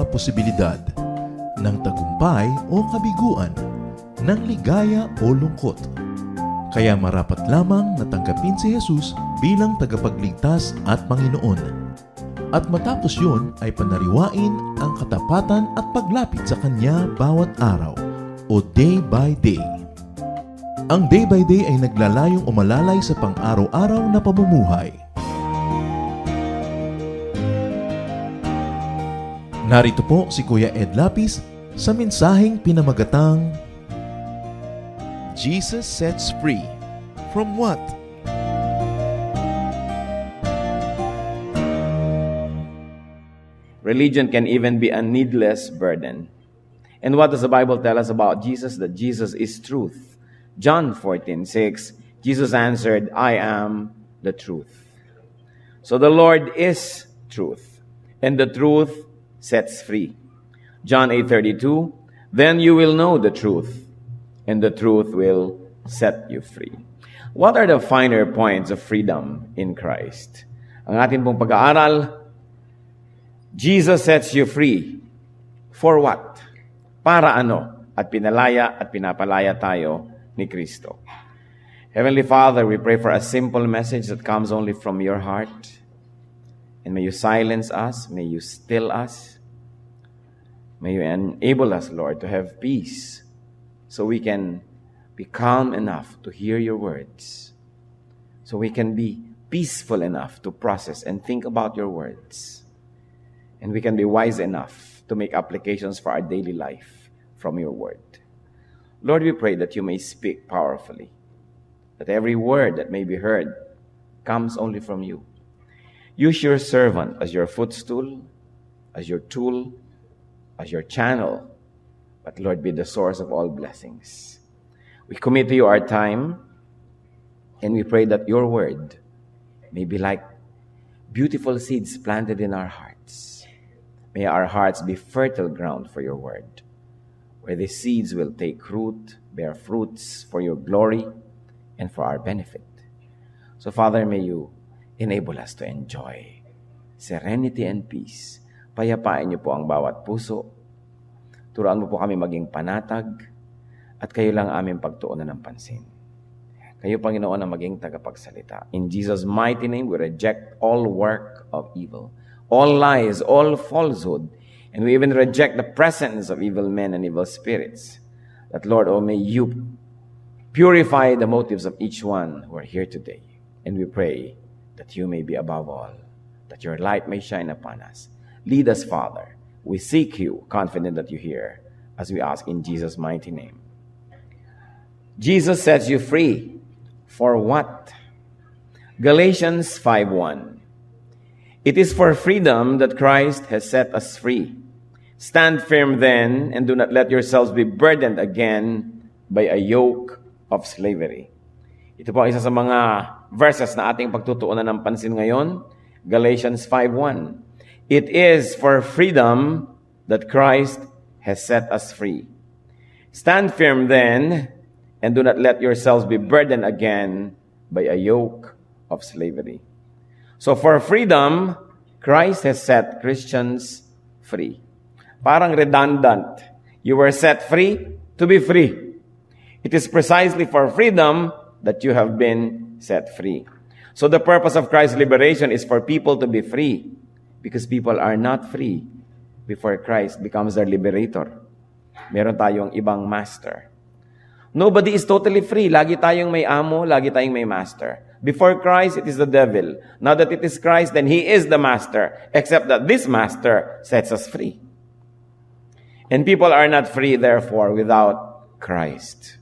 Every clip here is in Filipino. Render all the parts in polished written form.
posibilidad ng tagumpay o kabiguan, ng ligaya o lungkot. Kaya marapat lamang na tanggapin si Jesus bilang tagapagligtas at Panginoon. At matapos yun ay panariwain ang katapatan at paglapit sa Kanya bawat araw o day by day. Ang day by day ay naglalayong umalalay sa pang-araw-araw na pamumuhay. Narito po si Kuya Ed Lapis sa mensaheng pinamagatang Jesus Sets Free. From what? Religion can even be a needless burden. And what does the Bible tell us about Jesus? That Jesus is truth. John 14:6, Jesus answered, I am the truth. So the Lord is truth, and the truth sets free. John 8:32, then you will know the truth, and the truth will set you free. What are the finer points of freedom in Christ? Ang ating pong pag-aaral, Jesus sets you free. For what? Para ano? At pinalaya at pinapalaya tayo ni Kristo. Heavenly Father, we pray for a simple message that comes only from your heart. And may you silence us, may you still us, may you enable us, Lord, to have peace so we can be calm enough to hear your words, so we can be peaceful enough to process and think about your words, and we can be wise enough to make applications for our daily life from your word. Lord, we pray that you may speak powerfully, that every word that may be heard comes only from you. Use your servant as your footstool, as your tool, as your channel, but Lord, be the source of all blessings. We commit to you our time, and we pray that your word may be like beautiful seeds planted in our hearts. May our hearts be fertile ground for your word, where the seeds will take root, bear fruits for your glory and for our benefit. So, Father, may you enable us to enjoy serenity and peace. Payapain niyo po ang bawat puso. Turuan mo po kami maging panatag at kayo lang aming pagtuunan ng pansin. Kayo, Panginoon, ang maging tagapagsalita. In Jesus' mighty name, we reject all work of evil, all lies, all falsehood, and we even reject the presence of evil men and evil spirits. That, Lord, may you purify the motives of each one who are here today. And we pray that you may be above all, that your light may shine upon us. Lead us, Father. We seek you, confident that you hear, as we ask in Jesus' mighty name. Jesus sets you free. For what? Galatians 5:1. It is for freedom that Christ has set us free. Stand firm then, and do not let yourselves be burdened again by a yoke of slavery. Ito po ang isa sa mga verses na ating pagtutuunan ng pansin ngayon. Galatians 5:1. It is for freedom that Christ has set us free. Stand firm then, and do not let yourselves be burdened again by a yoke of slavery. So for freedom, Christ has set Christians free. Parang redundant. You were set free to be free. It is precisely for freedom that you have been set free. So the purpose of Christ's liberation is for people to be free, because people are not free before Christ becomes their liberator. Meron tayong ibang master. Nobody is totally free. Lagi tayong may amo, lagi tayong may master. Before Christ, it is the devil. Now that it is Christ, then he is the master, except that this master sets us free. And people are not free, therefore, without Christ.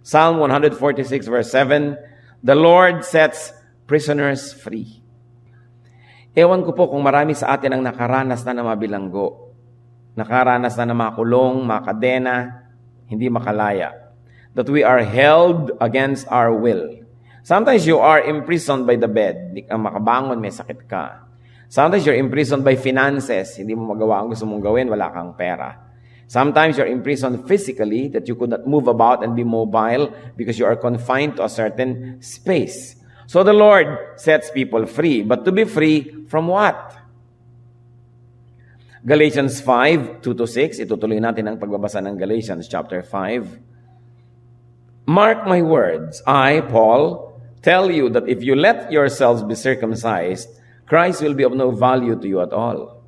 Psalm 146, verse 7, the Lord sets prisoners free. Ewan ko po kung marami sa atin ang nakaranas na mabilanggo, nakaranas na makulong, makadena, hindi makalaya. That we are held against our will. Sometimes you are imprisoned by the bed. Hindi ka makabangon, may sakit ka. Sometimes you're imprisoned by finances. Hindi mo magawa ang gusto mong gawin, wala kang pera. Sometimes you're imprisoned physically, that you could not move about and be mobile because you are confined to a certain space. So the Lord sets people free. But to be free from what? Galatians 5:2-6, itutuloy natin ang pagbabasa ng Galatians chapter 5. Mark my words, I, Paul, tell you that if you let yourselves be circumcised, Christ will be of no value to you at all.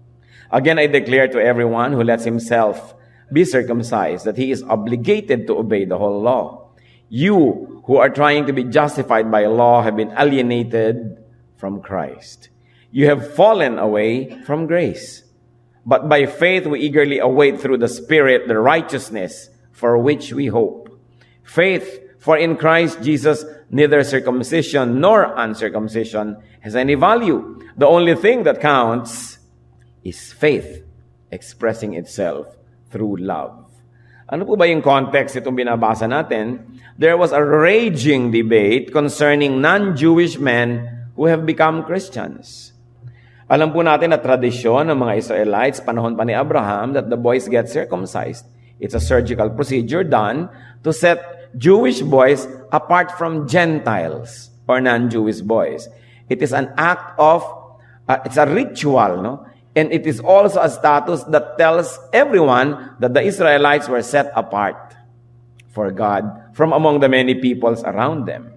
Again, I declare to everyone who lets himself be circumcised that he is obligated to obey the whole law. You who are trying to be justified by law have been alienated from Christ. You have fallen away from grace. But by faith we eagerly await through the Spirit the righteousness for which we hope. Faith, for in Christ Jesus neither circumcision nor uncircumcision has any value. The only thing that counts is faith expressing itself through love. Ano po ba yung context itong binabasa natin? There was a raging debate concerning non-Jewish men who have become Christians. Alam po natin na tradisyon ng mga Israelites, panahon pa ni Abraham, that the boys get circumcised. It's a surgical procedure done to set Jewish boys apart from Gentiles or non-Jewish boys. It is an act of, it's a ritual, no? And it is also a status that tells everyone that the Israelites were set apart for God from among the many peoples around them.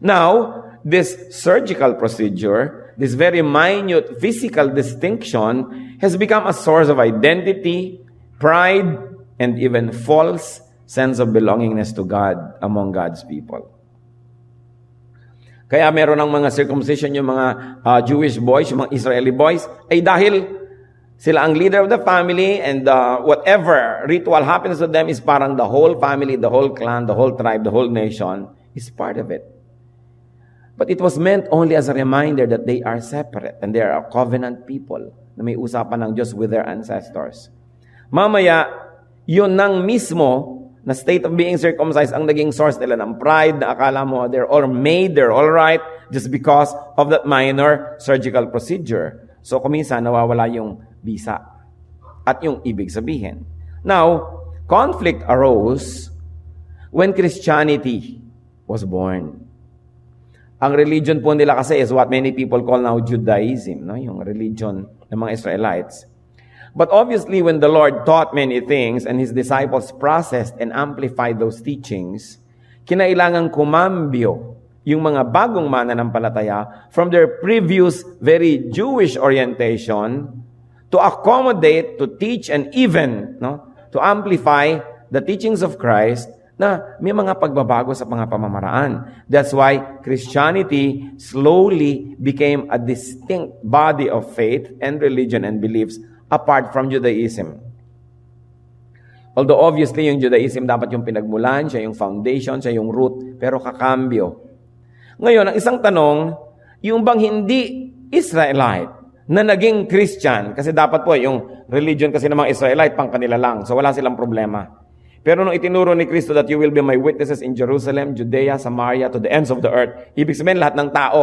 Now, this surgical procedure, this very minute physical distinction, has become a source of identity, pride, and even false sense of belongingness to God among God's people. Kaya meron ng mga circumcision yung mga Jewish boys, yung mga Israeli boys, ay dahil sila ang leader of the family and whatever ritual happens to them is parang the whole family, the whole clan, the whole tribe, the whole nation is part of it. But it was meant only as a reminder that they are separate and they are a covenant people na may usapan ng Diyos with their ancestors. Mamaya, yun nang mismo na state of being circumcised ang naging source nila ng pride na akala mo they're all made, they're all right just because of that minor surgical procedure. So kuminsan nawawala yung bisa at yung ibig sabihin. Now, conflict arose when Christianity was born. Ang religion po nila kasi is what many people call now Judaism, no? Yung religion ng mga Israelites. But obviously, when the Lord taught many things and His disciples processed and amplified those teachings, kinailangang kumambyo yung mga bagong mananampalataya from their previous very Jewish orientation to accommodate, to teach, and even to amplify the teachings of Christ na may mga pagbabago sa mga pamamaraan. That's why Christianity slowly became a distinct body of faith and religion and beliefs apart from Judaism. Although obviously yung Judaism dapat yung pinagmulan, siya yung foundation, siya yung root, pero kakambyo. Ngayon, ang isang tanong, yung bang hindi Israelite na naging Christian, kasi dapat po yung religion kasi ng mga Israelite pang kanila lang, so wala silang problema. Pero nung itinuro ni Kristo that you will be my witnesses in Jerusalem, Judea, Samaria, to the ends of the earth, ibig sabihin lahat ng tao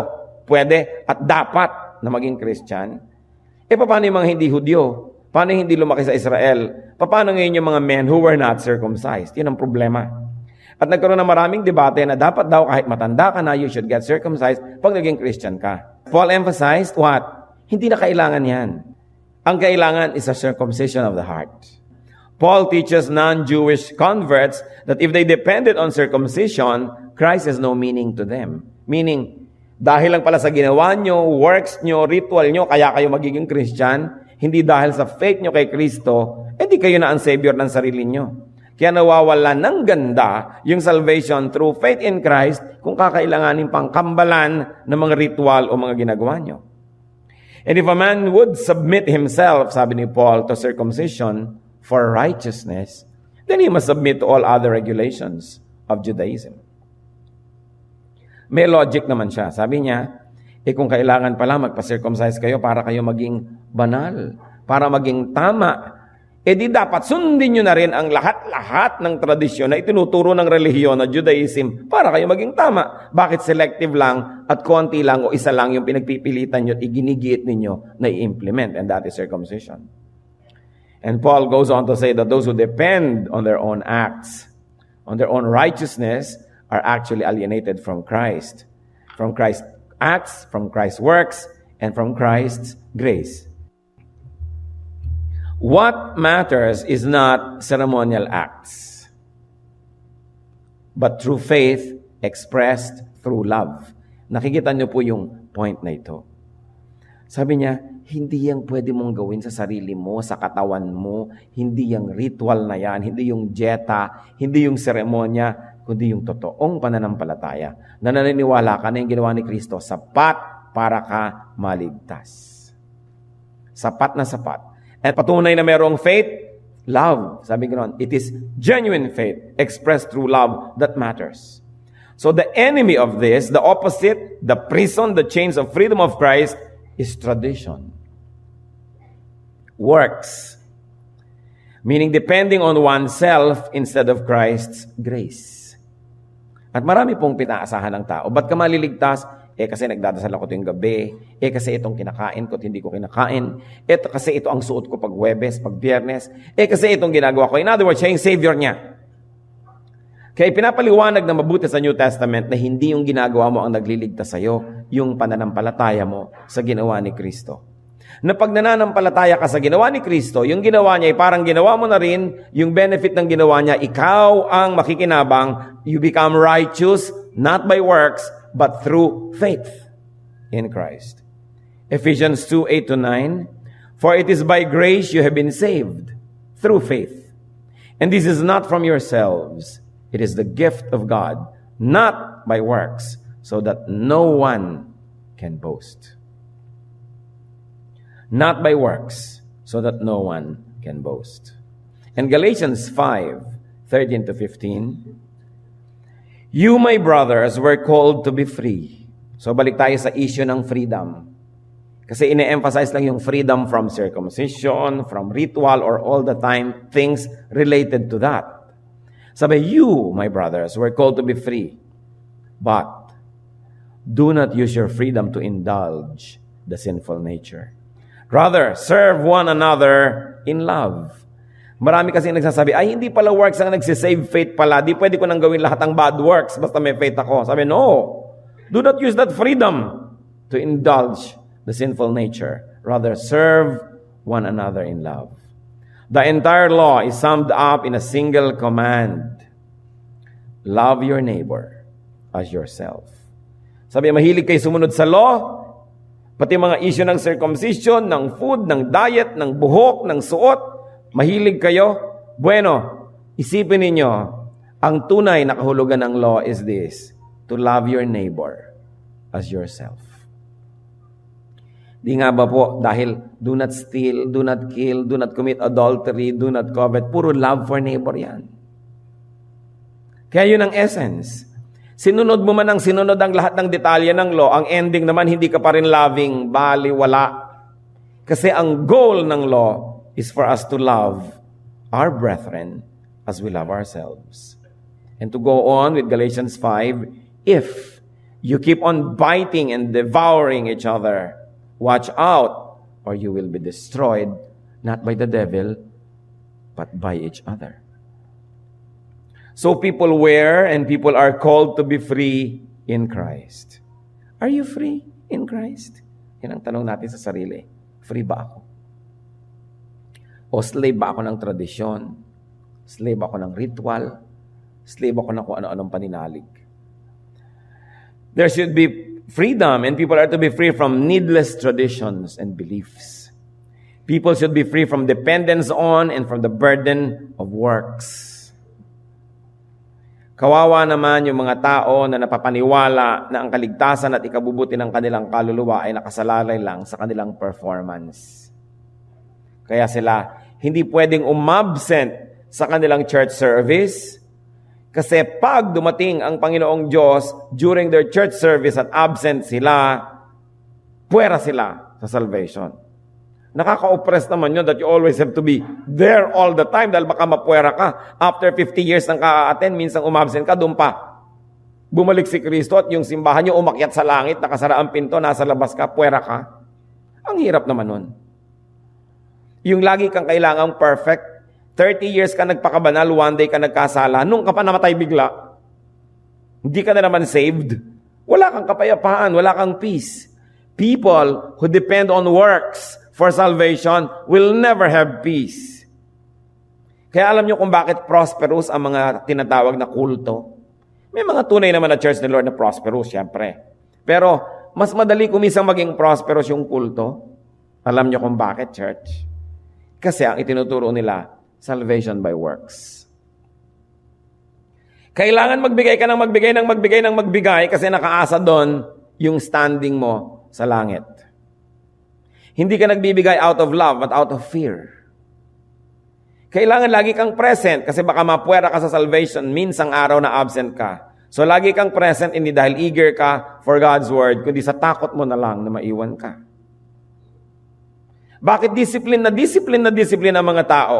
pwede at dapat na maging Christian. Paano yung mga hindi Hudyo? Paano yung hindi lumaki sa Israel? Paano ngayon yung mga men who were not circumcised? Yun ang problema. At nagkaroon ng maraming debate na dapat daw kahit matanda ka na, you should get circumcised pag naging Christian ka. Paul emphasized what? Hindi na kailangan yan. Ang kailangan is a circumcision of the heart. Paul teaches non-Jewish converts that if they depended on circumcision, Christ has no meaning to them. Meaning, dahil lang pala sa ginawa nyo, works nyo, ritual nyo, kaya kayo magiging Christian, hindi dahil sa faith nyo kay Kristo, di kayo na ang Savior ng sarili nyo. Kaya nawawala ng ganda yung salvation through faith in Christ kung kakailanganin pang kambalan ng mga ritual o mga ginagawa nyo. And if a man would submit himself, sabi ni Paul, to circumcision for righteousness, then he must submit to all other regulations of Judaism. May logic naman siya. Sabi niya, kung kailangan pala magpa-circumcise kayo para kayo maging banal, para maging tama, di dapat sundin nyo na rin ang lahat-lahat ng tradisyon na itinuturo ng relihiyon na Judaism para kayo maging tama. Bakit selective lang at konti lang o isa lang yung pinagpipilitan nyo at iginigiit ninyo na i-implement, and that is circumcision. And Paul goes on to say that those who depend on their own acts, on their own righteousness, are actually alienated from Christ. From Christ's acts, from Christ's works, and from Christ's grace. What matters is not ceremonial acts, but true faith expressed through love. Nakikita niyo po yung point na ito. Sabi niya, hindi yang pwede mong gawin sa sarili mo, sa katawan mo, hindi yung ritual na yan, hindi yung dieta, hindi yung seremonya, kundi yung totoong pananampalataya na naniniwala ka na yung ginawa ni Kristo sapat para ka maligtas. Sapat na sapat. At patunay na mayroong faith, love. Sabi ko noon, it is genuine faith expressed through love that matters. So the enemy of this, the opposite, the prison, the chains of freedom of Christ, is tradition. Works. Meaning depending on oneself instead of Christ's grace. At marami pong pinaasahan ng tao. Ba't ka maliligtas? Kasi nagdadasal ako tuwing gabi. Kasi itong kinakain ko at hindi ko kinakain. Kasi ito ang suot ko pag Huwebes, pag Biyernes. Kasi itong ginagawa ko. In other words, siya yung Savior niya. Kaya pinapaliwanag na mabuti sa New Testament na hindi yung ginagawa mo ang nagliligtas sa'yo, yung pananampalataya mo sa ginawa ni Kristo. Na pag nananampalataya ka sa ginawa ni Kristo, yung ginawa niya ay parang ginawa mo na rin, yung benefit ng ginawa niya, ikaw ang makikinabang, you become righteous, not by works, but through faith in Christ. Ephesians 2:8-9, for it is by grace you have been saved, through faith. And this is not from yourselves. It is the gift of God, not by works, so that no one can boast. Not by works, so that no one can boast. And Galatians 5:13-15, you, my brothers, were called to be free. So balik tayo sa issue ng freedom. Kasi ine-emphasize lang yung freedom from circumcision, from ritual, or all the time things related to that. Sabi, you, my brothers, were called to be free. But do not use your freedom to indulge the sinful nature. Rather, serve one another in love. Marami kasi nagsasabi, ay hindi pala works ang nagsisave faith pala. Di pwede ko nang gawin lahat ng bad works basta may faith ako. Sabi, no. Do not use that freedom to indulge the sinful nature. Rather, serve one another in love. The entire law is summed up in a single command. Love your neighbor as yourself. Sabi, mahilig kayo sumunod sa law, pati mga issue ng circumcision, ng food, ng diet, ng buhok, ng suot, mahilig kayo. Bueno, isipin ninyo, ang tunay na kahulugan ng law is this, to love your neighbor as yourself. Di nga ba po, dahil do not steal, do not kill, do not commit adultery, do not covet, puro love for neighbor yan. Kaya yun ang essence. Sinunod mo man ang sinunod ang lahat ng detalye ng law, ang ending naman hindi ka pa rin loving, bali, wala. Kasi ang goal ng law is for us to love our brethren as we love ourselves. And to go on with Galatians 5, if you keep on biting and devouring each other, watch out, or you will be destroyed, not by the devil, but by each other. So people were and people are called to be free in Christ. Are you free in Christ? Yan ang tanong natin sa sarili. Free ba ako? O slave ba ako ng tradisyon? Slave ako ng ritual? Slave ako ng kung ano-anong paninalig? There should be freedom, and people are to be free from needless traditions and beliefs. People should be free from dependence on and from the burden of works. Kawawa naman yung mga tao na napapaniwala na ang kaligtasan at ikabubuti ng kanilang kaluluwa ay nakasalalay lang sa kanilang performance. Kaya sila hindi pwedeng umabsent sa kanilang church service. Kasi pag dumating ang Panginoong Diyos during their church service at absent sila, puwera sila sa salvation. Nakaka-oppress naman yun that you always have to be there all the time dahil baka mapuwera ka. After 50 years nang ka-attend, minsan umabsent ka, doon pa. Bumalik si Kristo at yung simbahan nyo umakyat sa langit, nakasara ang pinto, nasa labas ka, puwera ka. Ang hirap naman nun. Yung lagi kang kailangang perfect, 30 years ka nagpakabanal, one day ka nagkasala, nung ka pa namatay bigla, hindi ka na naman saved, wala kang kapayapaan, wala kang peace. People who depend on works for salvation will never have peace. Kaya alam nyo kung bakit prosperous ang mga tinatawag na kulto? May mga tunay naman na church ni Lord na prosperous, syempre. Pero mas madali kumisang maging prosperous yung kulto. Alam nyo kung bakit, church? Kasi ang itinuturo nila, salvation by works. Kailangan magbigay ka ng magbigay ng magbigay ng magbigay kasi nakaasa doon yung standing mo sa langit. Hindi ka nagbibigay out of love but out of fear. Kailangan lagi kang present kasi baka mapuwera ka sa salvation minsang araw na absent ka. So lagi kang present hindi dahil eager ka for God's word, kundi sa takot mo na lang na maiwan ka. Bakit discipline ang mga tao?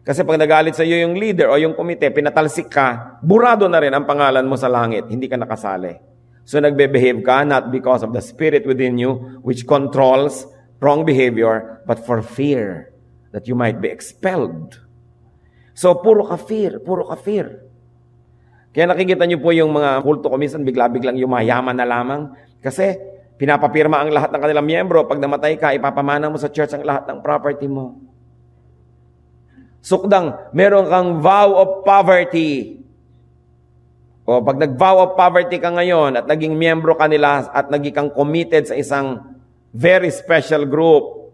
Kasi pag nagalit sa iyo yung leader o yung komite, pinatalsik ka, burado na rin ang pangalan mo sa langit, hindi ka nakasali. So nagbe-behave ka not because of the spirit within you which controls wrong behavior, but for fear that you might be expelled. So, puro ka fear. Kaya nakikita niyo po yung mga kulto ko minsan bigla-biglang yumayaman na lamang kasi pinapapirma ang lahat ng kanilang miyembro. Pag namatay ka, ipapamana mo sa church ang lahat ng property mo. Sukdang, meron kang vow of poverty. O pag nag-vow of poverty ka ngayon at naging miyembro ka nila at naging kang committed sa isang very special group,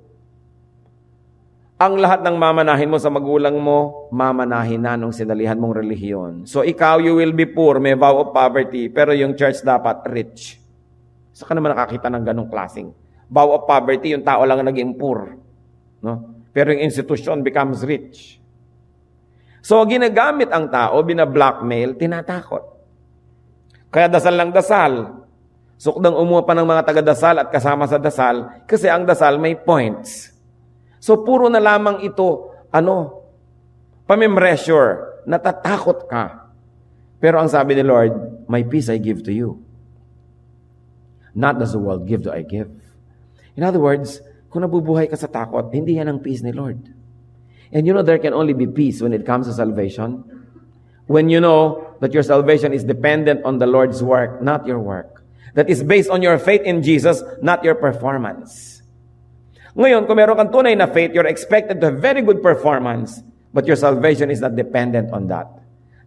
ang lahat ng mamanahin mo sa magulang mo, mamanahin na nung sinalihan mong relihiyon. So ikaw, you will be poor, may vow of poverty, pero yung church dapat rich. Saan ka naman nakakita ng ganong klaseng vow of poverty, yung tao lang naging poor. No? Pero yung institution becomes rich. So ginagamit ang tao, bina-blackmail, tinatakot. Kaya dasal lang dasal. Sukdang umuha pa ng mga taga-dasal at kasama sa dasal kasi ang dasal may points. So puro na lamang ito, pamimressure, natatakot ka. Pero ang sabi ni Lord, my peace I give to you. Not as the world give do I give. In other words, kung nabubuhay ka sa takot, hindi yan ang peace ni Lord. And you know there can only be peace when it comes to salvation. When you know that your salvation is dependent on the Lord's work, not your work. That is based on your faith in Jesus, not your performance. Ngayon, kung meron kang tunay na faith, you're expected to have very good performance, but your salvation is not dependent on that.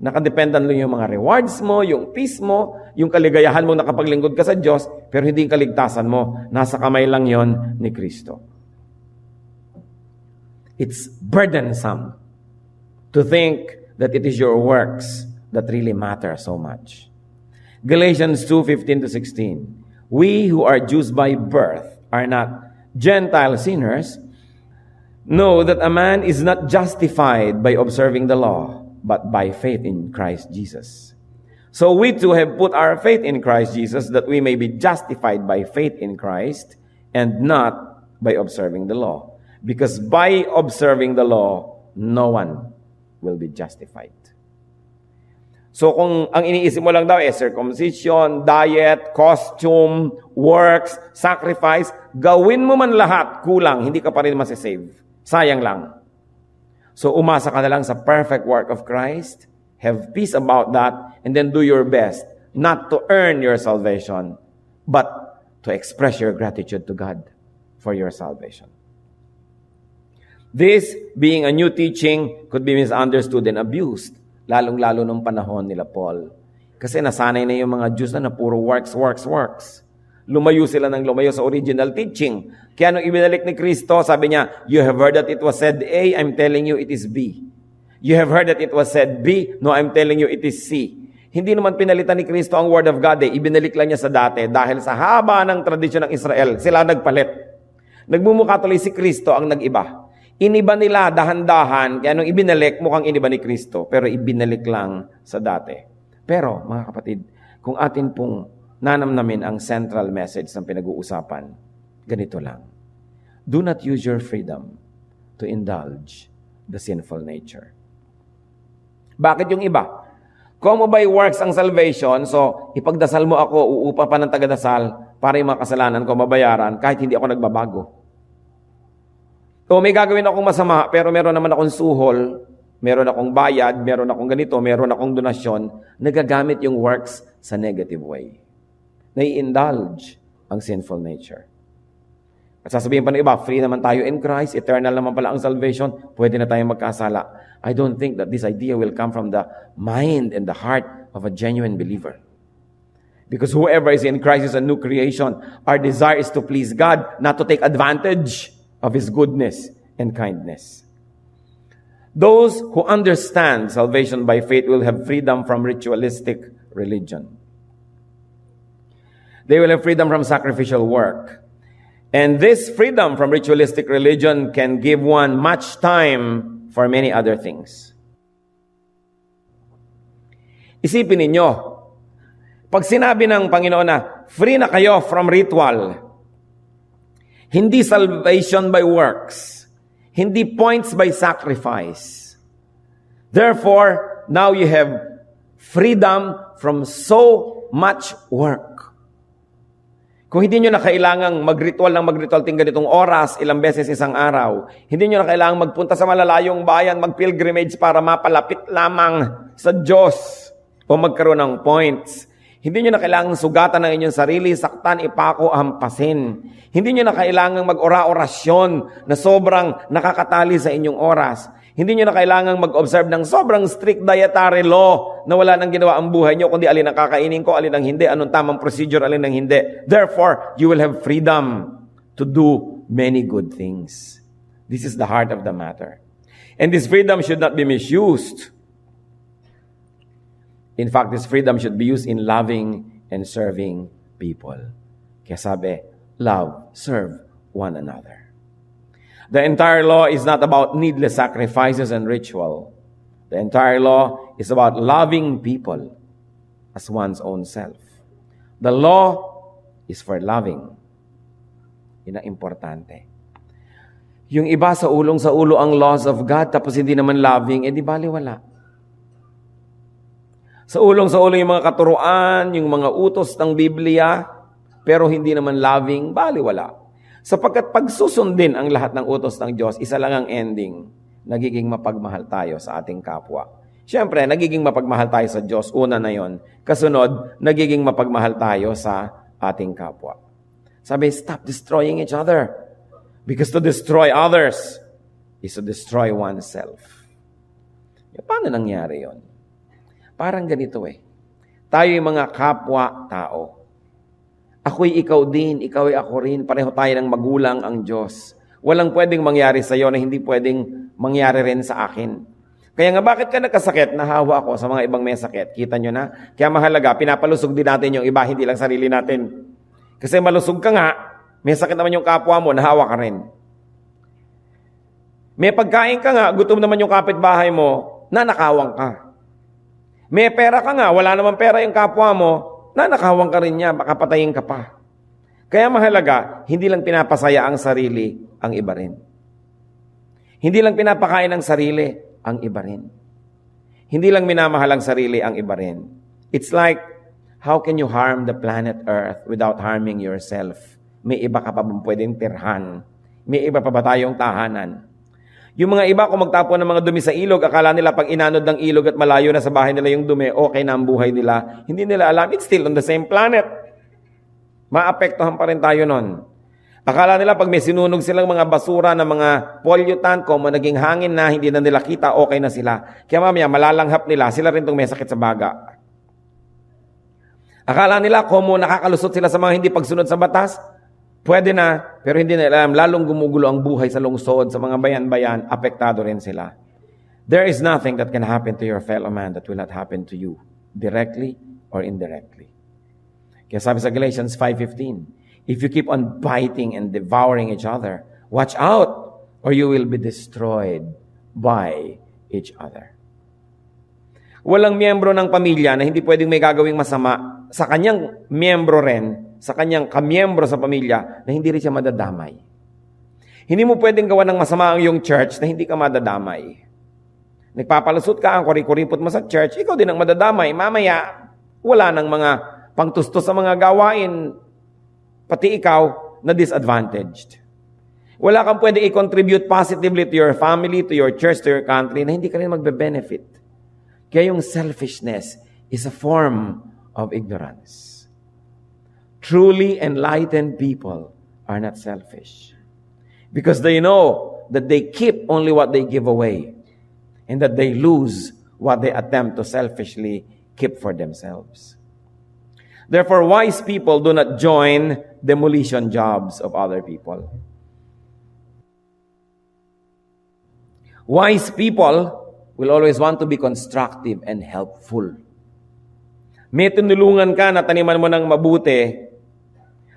Nakadependent lang yung mga rewards mo, yung peace mo, yung kaligayahan mo nakapaglingkod ka sa Diyos, pero hindi yung kaligtasan mo. Nasa kamay lang yon ni Kristo. It's burdensome to think that it is your works that really matter so much. Galatians 2:15-16. We who are Jews by birth are not Gentile sinners, know that a man is not justified by observing the law, but by faith in Christ Jesus. So we too have put our faith in Christ Jesus that we may be justified by faith in Christ and not by observing the law. Because by observing the law, no one will be justified. So kung ang iniisip mo lang daw circumcision, diet, costume, works, sacrifice, gawin mo man lahat, kulang, hindi ka pa rin masisave. Sayang lang. So umasa ka na lang sa perfect work of Christ, have peace about that, and then do your best, not to earn your salvation, but to express your gratitude to God for your salvation. This, being a new teaching, could be misunderstood and abused. Lalong-lalo nung panahon nila Paul. Kasi nasanay na yung mga Jews na puro works. Lumayo sila ng lumayo sa original teaching. Kaya nung ibinalik ni Kristo, sabi niya, you have heard that it was said A, I'm telling you it is B. You have heard that it was said B, no, I'm telling you it is C. Hindi naman pinalitan ni Kristo ang Word of God ibinalik lang niya sa dati dahil sa haba ng tradisyon ng Israel, sila nagpalit. Nagmumukha tuloy si Kristo ang nag-iba. Iniba nila dahan-dahan, kaya nung ibinalik, mukhang iniba ni Kristo, pero ibinalik lang sa dati. Pero, mga kapatid, kung atin pong nanamnamin ang central message ng pinag-uusapan, ganito lang. Do not use your freedom to indulge the sinful nature. Bakit yung iba? Kung mo by works ang salvation, so ipagdasal mo ako, uupa pa ng tagadasal para yung mga kasalanan ko mabayaran kahit hindi ako nagbabago. So may gagawin akong masama, pero meron naman akong suhol, meron akong bayad, meron akong ganito, meron akong donasyon, nagagamit yung works sa negative way. Nai-indulge ang sinful nature. At sasabihin pa ng iba, free naman tayo in Christ, eternal naman pala ang salvation, pwede na tayong magkasala. I don't think that this idea will come from the mind and the heart of a genuine believer. Because whoever is in Christ is a new creation. Our desire is to please God, not to take advantage of His goodness and kindness. Those who understand salvation by faith will have freedom from ritualistic religion. They will have freedom from sacrificial work. And this freedom from ritualistic religion can give one much time for many other things. Isipin ninyo, pag sinabi ng Panginoon na, free na kayo from ritual, hindi salvation by works, hindi points by sacrifice. Therefore, now you have freedom from so much work. Kung hindi nyo na kailangang mag-ritual ting ganitong oras, ilang beses isang araw, hindi nyo na kailangang magpunta sa malalayong bayan, mag-pilgrimage para mapalapit lamang sa Diyos o magkaroon ng points. Hindi nyo na kailangang sugatan ng inyong sarili, saktan, ipako, hampasin. Hindi nyo na kailangang mag-ora-orasyon na sobrang nakakatali sa inyong oras. Hindi nyo na kailangang mag-observe ng sobrang strict dietary law na wala nang ginawa ang buhay nyo, kundi alin ang kakainin ko, alin ang hindi, anong tamang procedure, alin ang hindi. Therefore, you will have freedom to do many good things. This is the heart of the matter. And this freedom should not be misused. In fact, this freedom should be used in loving and serving people. Kaya sabi, love, serve one another. The entire law is not about needless sacrifices and ritual. The entire law is about loving people as one's own self. The law is for loving. Yun ang importante. Yung iba sa ulo ang laws of God, tapos hindi naman loving, di baliwala. Sa ulo yung mga katuruan, yung mga utos ng Biblia, pero hindi naman loving, baliwala. Sapagkat pag susundin ang lahat ng utos ng Diyos, isa lang ang ending, nagiging mapagmahal tayo sa ating kapwa. Siyempre, nagiging mapagmahal tayo sa Diyos, una na yon. Kasunod, nagiging mapagmahal tayo sa ating kapwa. Sabi, stop destroying each other. Because to destroy others is to destroy oneself. Paano nangyari yon? Parang ganito Tayo yung mga kapwa-tao. Ako'y ikaw din, ikaw ay ako rin, pareho tayo ng magulang ang Diyos. Walang pwedeng mangyari sa iyo na hindi pwedeng mangyari rin sa akin. Kaya nga bakit ka nagkasakit? Nahawa ako sa mga ibang may sakit. Kita nyo na? Kaya mahalaga, pinapalusog din natin yung iba, hindi lang sarili natin. Kasi malusog ka nga, may sakit naman yung kapwa mo, nahawa ka rin. May pagkain ka nga, gutom naman yung kapitbahay mo, nanakawang ka. May pera ka nga, wala naman pera yung kapwa mo, nanakawang ka rin niya, baka patayin ka pa. Kaya mahalaga, hindi lang pinapasaya ang sarili, ang iba rin. Hindi lang pinapakain ang sarili, ang iba rin. Hindi lang minamahal ang sarili, ang iba rin. It's like, how can you harm the planet Earth without harming yourself? May iba ka pa bang pwedeng tirhan? May iba pa ba tayong tahanan? Yung mga iba, kung magtapon ng mga dumi sa ilog, akala nila pag inanod ng ilog at malayo na sa bahay nila yung dumi, okay na ang buhay nila. Hindi nila alam, it's still on the same planet. Maapektuhan pa rin tayo nun. Akala nila pag may sinunog silang mga basura na mga pollutant, kung naging hangin na, hindi na nila kita, okay na sila. Kaya mamaya, malalanghap nila, sila rin itong may sakit sa baga. Akala nila kung nakakalusot sila sa mga hindi pagsunod sa batas, pwede na, pero hindi na alam, lalong gumugulo ang buhay sa lungsod, sa mga bayan-bayan, apektado rin sila. There is nothing that can happen to your fellow man that will not happen to you, directly or indirectly. Kaya sabi sa Galatians 5:15, if you keep on biting and devouring each other, watch out, or you will be destroyed by each other. Walang miyembro ng pamilya na hindi pwedeng may gagawing masama sa kanyang miyembro rin, sa kanyang kamiyembro sa pamilya, na hindi rin siya madadamay. Hindi mo pwedeng gawa ng masama ang iyong church na hindi ka madadamay. Nagpapalusot ka, ang kuripot mo sa church, ikaw din ang madadamay. Mamaya, wala nang mga pangtustos sa mga gawain, pati ikaw na disadvantaged. Wala kang pwedeng i-contribute positively to your family, to your church, to your country, na hindi ka rin magbe-benefit. Kaya yung selfishness is a form of ignorance. Truly enlightened people are not selfish. Because they know that they keep only what they give away and that they lose what they attempt to selfishly keep for themselves. Therefore, wise people do not join demolition jobs of other people. Wise people will always want to be constructive and helpful. May tinulungan ka na taniman mo ng mabuti,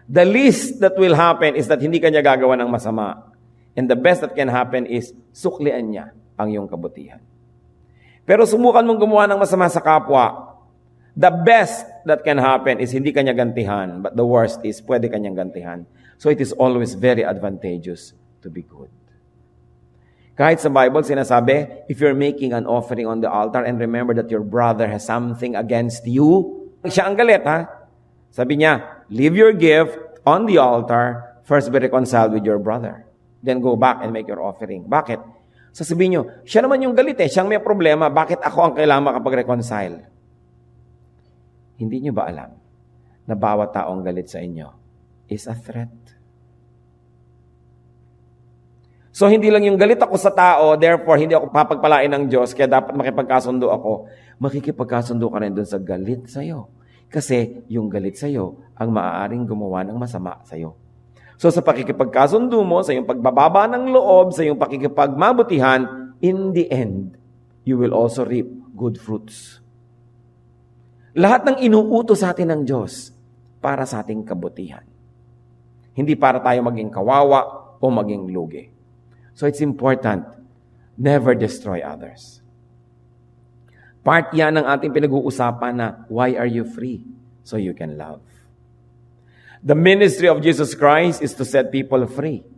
the least that will happen is that hindi ka niya gagawa ng masama. And the best that can happen is suklian niya ang iyong kabutihan. Pero sumukan mong gumawa ng masama sa kapwa, the best that can happen is hindi ka niya gantihan. But the worst is pwede ka niyang gantihan. So it is always very advantageous to be good. Kahit sa Bible, sinasabi, if you're making an offering on the altar and remember that your brother has something against you, siya ang galit, ha? Sabi niya, leave your gift on the altar, first be reconciled with your brother. Then go back and make your offering. Bakit? Sasabihin niyo, siya naman yung galit eh, siyang may problema, bakit ako ang kailangan makapag-reconcile? Hindi niyo ba alam na bawat taong galit sa inyo is a threat? So, hindi lang yung galit ako sa tao, therefore, hindi ako papagpalain ng Diyos, kaya dapat makipagkasundo ako. Makikipagkasundo ka rin doon sa galit sa'yo. Kasi yung galit sa'yo ang maaaring gumawa ng masama sa'yo. So, sa pakikipagkasundo mo, sa iyong pagbababa ng loob, sa iyong pakikipagmabutihan, in the end, you will also reap good fruits. Lahat ng inuutos sa atin ng Diyos para sa ating kabutihan. Hindi para tayo maging kawawa o maging lugi. So it's important, never destroy others. Part yan ng ating pinag-uusapan na, why are you free? So you can love. The ministry of Jesus Christ is to set people free.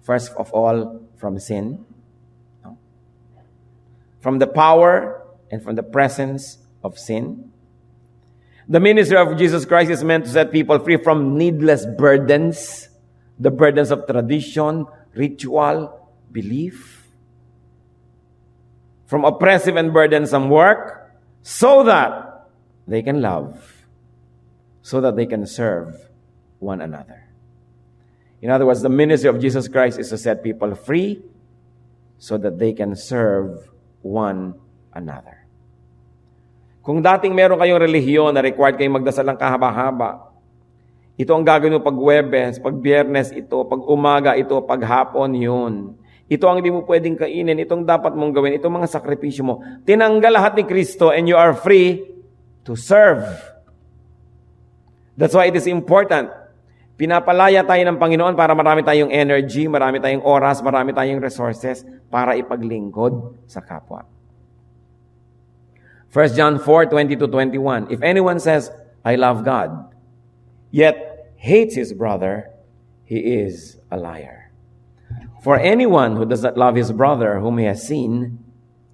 First of all, from sin. From the power and from the presence of sin. The ministry of Jesus Christ is meant to set people free from needless burdens. The burdens of tradition, ritual, belief, from oppressive and burdensome work, so that they can love, so that they can serve one another. In other words, the ministry of Jesus Christ is to set people free so that they can serve one another. Kung dating meron kayong relihiyon na required kayong magdasal ng kahaba-haba, ito ang gagawin mo pag Huwebes, pag Biyernes ito, pag umaga ito, pag hapon yun. Ito ang hindi mo pwedeng kainin. Itong dapat mong gawin. Itong mga sakripisyo mo. Tinanggal lahat ni Kristo and you are free to serve. That's why it is important. Pinapalaya tayo ng Panginoon para marami tayong energy, marami tayong oras, marami tayong resources para ipaglingkod sa kapwa. 1 John 4:20-21. If anyone says, I love God, yet hates his brother, he is a liar. For anyone who does not love his brother whom he has seen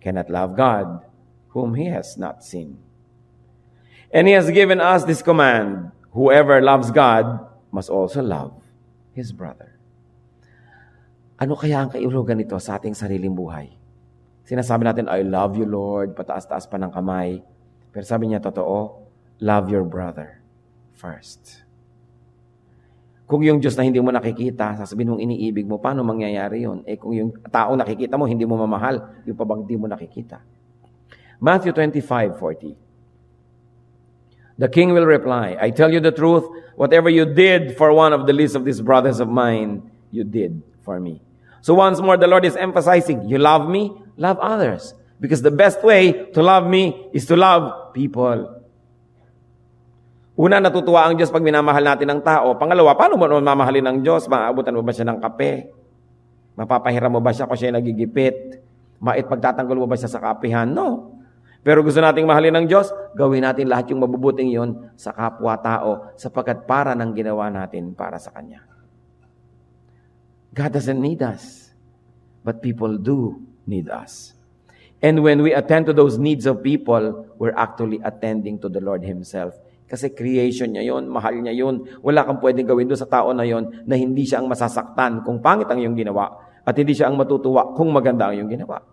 cannot love God whom he has not seen. And he has given us this command, whoever loves God must also love his brother. Ano kaya ang kaulugan nito sa ating sariling buhay? Sinasabi natin, I love you, Lord, pataas-taas pa ng kamay. Pero sabi niya, totoo, love your brother first. Kung yung Diyos na hindi mo nakikita, sasabihin mong iniibig mo, paano mangyayari yun? Kung yung tao nakikita mo, hindi mo mamahal, yung pa bang hindi mo nakikita? Matthew 25:40. The king will reply, I tell you the truth, whatever you did for one of the least of these brothers of mine, you did for me. So once more, the Lord is emphasizing, you love me, love others. Because the best way to love me is to love people. Una, natutuwa ang Diyos pag minamahal natin ng tao. Pangalawa, paano mo mamahalin ng Diyos? Maabutan mo ba siya ng kape? Mapapahiram mo ba siya kung siya nagigipit? Pagtatanggol mo ba siya sa kapihan? No. Pero gusto nating mahalin ng Diyos, gawin natin lahat yung mabubuting yon sa kapwa-tao sapagkat para ng ginawa natin para sa Kanya. God doesn't need us, but people do need us. And when we attend to those needs of people, we're actually attending to the Lord Himself. Kasi creation niya yun, mahal niya yun. Wala kang pwedeng gawin doon sa tao na yun na hindi siya ang masasaktan kung pangit ang iyong ginawa at hindi siya ang matutuwa kung maganda ang iyong ginawa.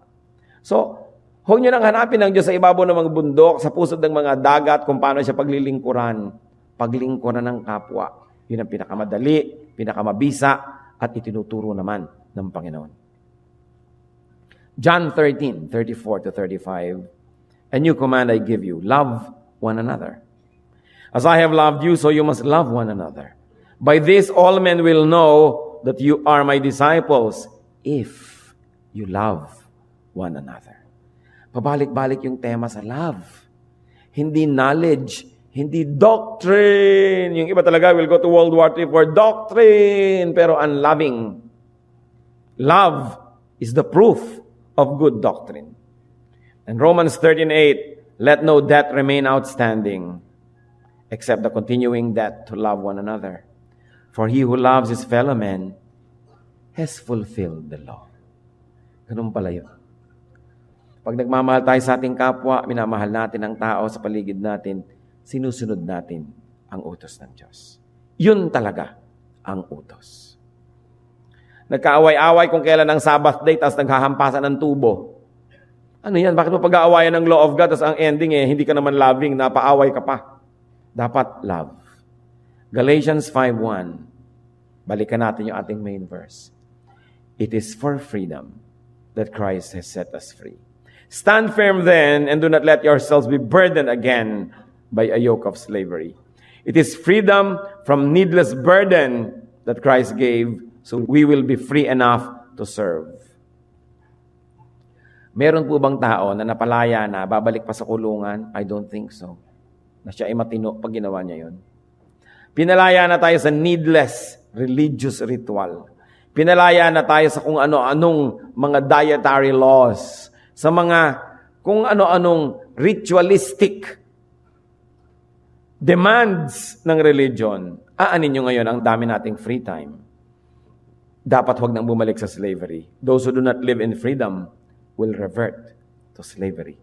So, huwag niyo nang hanapin ng Diyos sa ibabaw ng mga bundok, sa pusod ng mga dagat, kung paano siya paglilingkuran. Paglingkuran ng kapwa. Yun ang pinakamadali, pinakamabisa, at itinuturo naman ng Panginoon. John 13:34-35, "A new command I give you, love one another. As I have loved you, so you must love one another. By this all men will know that you are my disciples, if you love one another." Pabalik-balik yung tema sa love. Hindi knowledge, hindi doctrine. Yung iba talaga will go to World War III for doctrine, pero unloving. Love is the proof of good doctrine. And Romans 13:8, "Let no debt remain outstanding, except the continuing debt to love one another. For he who loves his fellow man has fulfilled the law." Ganun pala yun. Pag nagmamahal tayo sa ating kapwa, minamahal natin ang tao sa paligid natin, sinusunod natin ang utos ng Diyos. Yun talaga ang utos. Nagkaaway-away kung kailan ang Sabbath day, tapos naghahampasan ng tubo. Ano yan? Bakit mo pag-aawayan ng law of God, tapos ang ending hindi ka naman loving, napaaway ka pa? Dapat love. Galatians 5:1. Balikan natin yung ating main verse. "It is for freedom that Christ has set us free. Stand firm then, and do not let yourselves be burdened again by a yoke of slavery." It is freedom from needless burden that Christ gave, so we will be free enough to serve. Meron po bang tao na napalaya na babalik pa sa kulungan? I don't think so. Na siya ay matino pag ginawa niya yun. Pinalaya na tayo sa needless religious ritual. Pinalaya na tayo sa kung ano-anong mga dietary laws, sa mga kung ano-anong ritualistic demands ng religion. Aanin nyo ngayon ang dami nating free time. Dapat huwag nang bumalik sa slavery. Those who do not live in freedom will revert to slavery.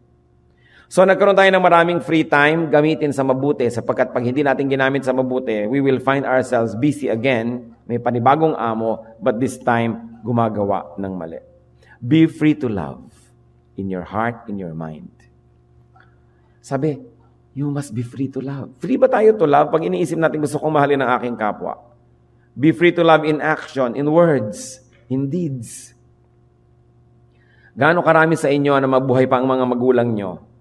So nagkaroon tayo ng maraming free time, gamitin sa mabuti, sapagkat pag hindi natin ginamit sa mabuti, we will find ourselves busy again, may panibagong amo, but this time, gumagawa ng mali. Be free to love in your heart, in your mind. Sabi, you must be free to love. Free ba tayo to love? Pag iniisip natin gusto kong mahalin ang aking kapwa. Be free to love in action, in words, in deeds. Gaano karami sa inyo na mabuhay pa ang mga magulang nyo?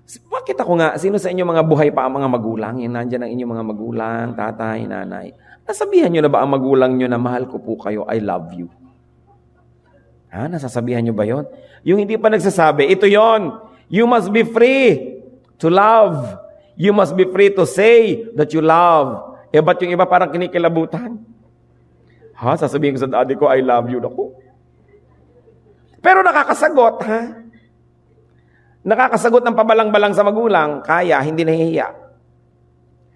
Bakit ako nga, sino sa inyo mga buhay pa ang mga magulang? Yan, nandyan ang inyong mga magulang, tatay, nanay. Nasabihan nyo na ba ang magulang nyo na mahal ko po kayo, I love you? Ha? Nasasabihan nyo ba yon? Yung hindi pa nagsasabi, ito yon. You must be free to love. You must be free to say that you love. Ba't yung iba parang kinikilabutan? Ha? Sasabihin ko sa daddy ko, I love you. Naku. Pero nakakasagot, ha? Nakakasagot ng pabalang-balang sa magulang, kaya, hindi nahihiya.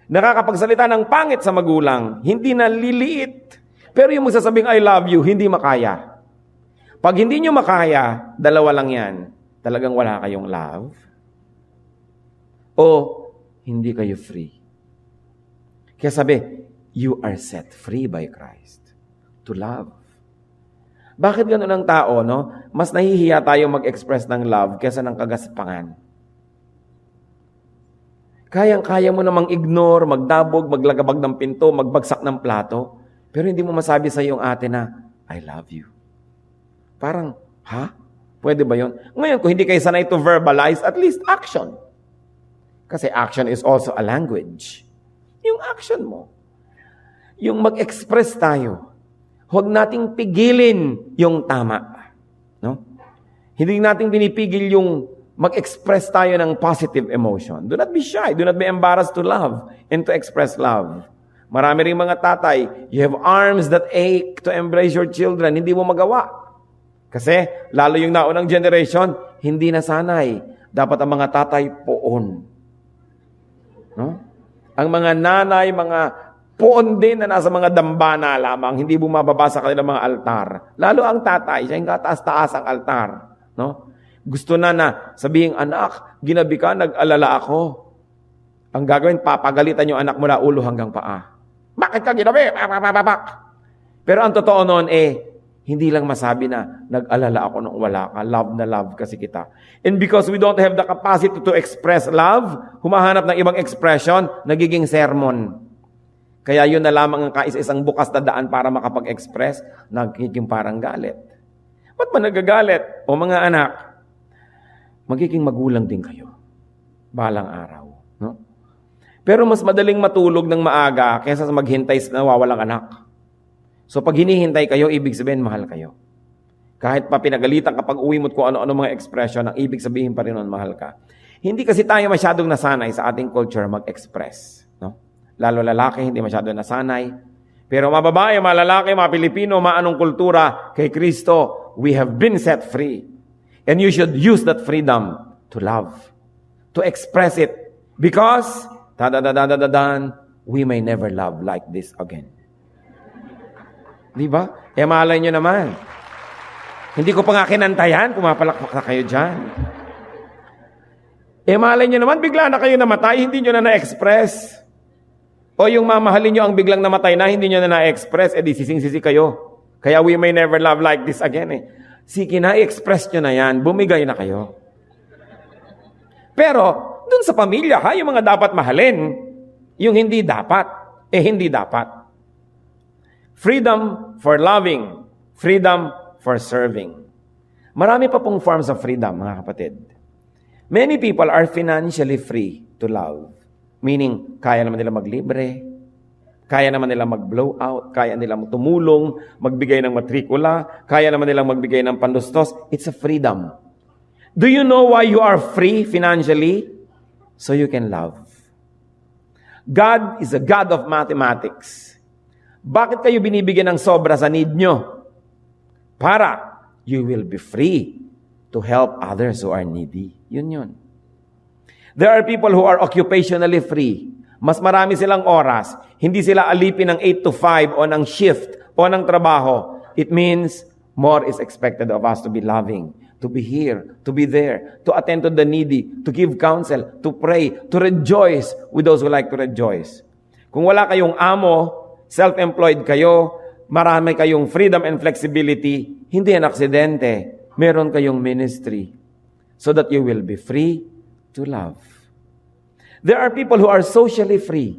Nakakapagsalita ng pangit sa magulang, hindi naliliit. Pero yung magsasabing I love you, hindi makaya. Pag hindi nyo makaya, dalawa lang yan. Talagang wala kayong love. O hindi kayo free. Kaya sabi, you are set free by Christ to love. Bakit ganun ang tao, no? Mas nahihiya tayo mag-express ng love kaysa ng kagaspangan. Kayang-kaya mo namang ignore, magdabog, maglagabag ng pinto, magbagsak ng plato, pero hindi mo masabi sa iyong ate na, I love you. Parang, ha? Pwede ba yun? Ngayon, kung hindi kayo sanay to verbalize, at least action. Kasi action is also a language. Yung action mo. Yung mag-express tayo. Huwag nating pigilin yung tama. No? Hindi nating pinipigil yung mag-express tayo ng positive emotion. Do not be shy. Do not be embarrassed to love and to express love. Marami ring mga tatay, you have arms that ache to embrace your children. Hindi mo magawa. Kasi, lalo yung naunang generation, hindi nasanay. Dapat ang mga tatay poon. No? Ang mga nanay, mga poon din na nasa mga dambana lamang, hindi bumababa sa kanilang mga altar. Lalo ang tatay, siya yung kataas-taas ang altar. No? Gusto na sabihin, anak, ginabi ka, nag-alala ako. Ang gagawin, papagalitan yung anak mo na ulo hanggang paa. Bakit ka ginabi? Pero ang totoo noon hindi lang masabi na nag-alala ako nung wala ka. Love na love kasi kita. And because we don't have the capacity to express love, humahanap ng ibang expression, nagiging sermon. Kaya yun na lamang ang kaisa-isang bukas na daan para makapag-express, nagiging parang galit. Ba't ba nagagalit? O mga anak, magiging magulang din kayo. Balang araw. No? Pero mas madaling matulog ng maaga kaysa sa maghintay sa nawawalang anak. So pag hinihintay kayo, ibig sabihin mahal kayo. Kahit pa pinagalitan kapag uwi mo't kung ano-ano mga expression, ang ibig sabihin pa rin nun, mahal ka. Hindi kasi tayo masyadong nasanay sa ating culture mag-express. No? Lalo lalaki, hindi masyadong nasanay. Pero mga babae, mga lalaki, mga Pilipino, mga anong kultura, kay Kristo, we have been set free. And you should use that freedom to love, to express it. Because, we may never love like this again. Di ba? Eh, malay nyo naman. Hindi ko pa nga kinantayan, pumapalakpak na kayo dyan. Eh, malay nyo naman, bigla na kayo namatay, hindi nyo na na-express. O yung mamahalin nyo ang biglang namatay na, hindi nyo na na-express, eh di sising-sisi kayo. Kaya we may never love like this again eh. Sige na, i-express nyo na yan, bumigay na kayo. Pero, dun sa pamilya ha, yung mga dapat mahalin, yung hindi dapat, hindi dapat. Freedom for loving, freedom for serving. Marami pa pong forms of freedom, mga kapatid. Many people are financially free to love. Meaning, kaya naman nila maglibre, kaya naman nila mag-blow out, kaya nila tumulong, magbigay ng matrikula, kaya naman nila magbigay ng pandustos. It's a freedom. Do you know why you are free financially? So you can love. God is a God of mathematics. Bakit kayo binibigyan ng sobra sa need nyo? Para you will be free to help others who are needy. Yun. There are people who are occupationally free. Mas marami silang oras. Hindi sila alipin ng 8 to 5 o ng shift o ng trabaho. It means more is expected of us to be loving, to be here, to be there, to attend to the needy, to give counsel, to pray, to rejoice with those who like to rejoice. Kung wala kayong amo, self-employed kayo, marami kayong freedom and flexibility, hindi yan aksidente. Meron kayong ministry so that you will be free to love. There are people who are socially free,